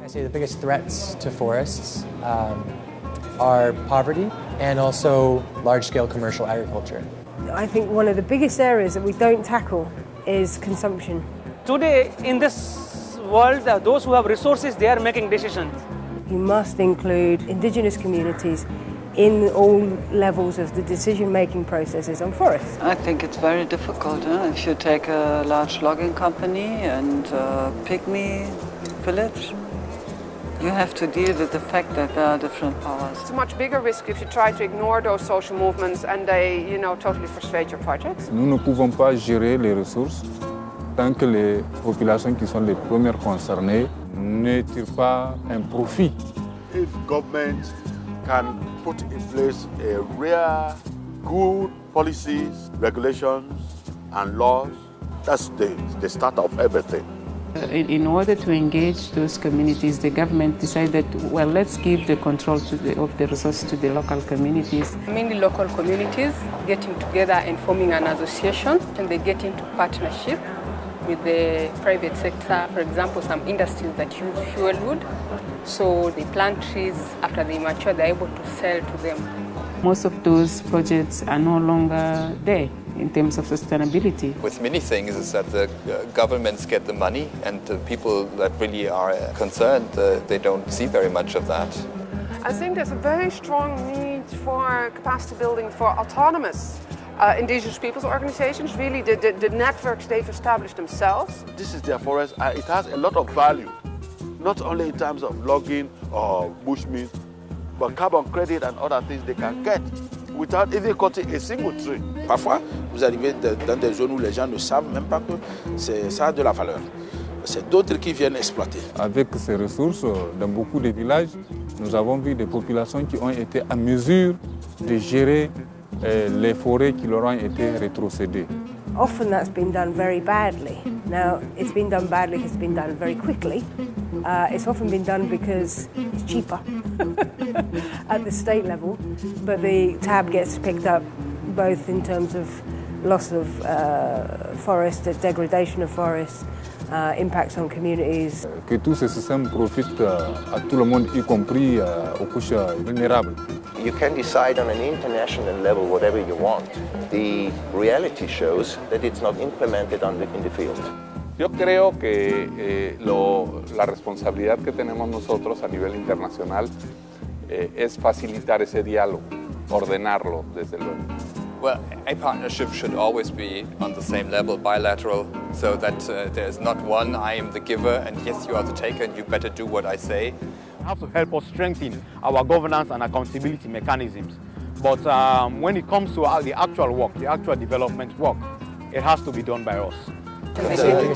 I say the biggest threats to forests are poverty and also large-scale commercial agriculture. I think one of the biggest areas that we don't tackle is consumption. Today, in this world, those who have resources, they are making decisions. You must include indigenous communities in all levels of the decision-making processes on forests. I think it's very difficult. If you take a large logging company and a pygmy village, you have to deal with the fact that there are different powers. It's a much bigger risk if you try to ignore those social movements and they, totally frustrate your projects. Nous ne pouvons pas gérer les ressources tant que les populations qui sont les premières concernées ne tirent pas un profit. If government can put in place a real good policies, regulations and laws, that's the start of everything. In order to engage those communities, the government decided, well, let's give the control of the resources to the local communities. Mainly local communities getting together and forming an association, and they get into partnership with the private sector. For example, some industries that use fuel wood. So they plant trees, after they mature, they're able to sell to them. Most of those projects are no longer there in terms of sustainability. With many things is that the governments get the money and the people that really are concerned, they don't see very much of that. I think there's a very strong need for capacity building for autonomous indigenous peoples organizations, really the networks they've established themselves. This is their forest. It has a lot of value, not only in terms of logging or bushmeat, but carbon credit and other things they can get without even cutting a single tree. Parfois, vous arrivez dans des zones où les gens ne savent même pas que ça a de la valeur. C'est d'autres qui viennent exploiter. Avec ces ressources, dans beaucoup de villages, nous avons vu des populations qui ont été à mesure de gérer les forêts qui leur ont été rétrocédées. Often that's been done very badly. Now, it's been done badly because it's been done very quickly. It's often been done because it's cheaper at the state level, but the tab gets picked up both in terms of loss of forest, degradation of forests, impacts on communities. Que tous ces systèmes profitent à tout le monde, y compris aux couches vulnérables. You can decide on an international level whatever you want. The reality shows that it's not implemented in the field. Yo creo que la responsabilidad que tenemos nosotros a nivel internacional es facilitar ese diálogo, ordenarlo desde luego. Well, a partnership should always be on the same level, bilateral, so that there is not one, I am the giver, and yes, you are the taker, and you better do what I say. You have to help us strengthen our governance and accountability mechanisms. But when it comes to the actual work, the actual development work, it has to be done by us. Société,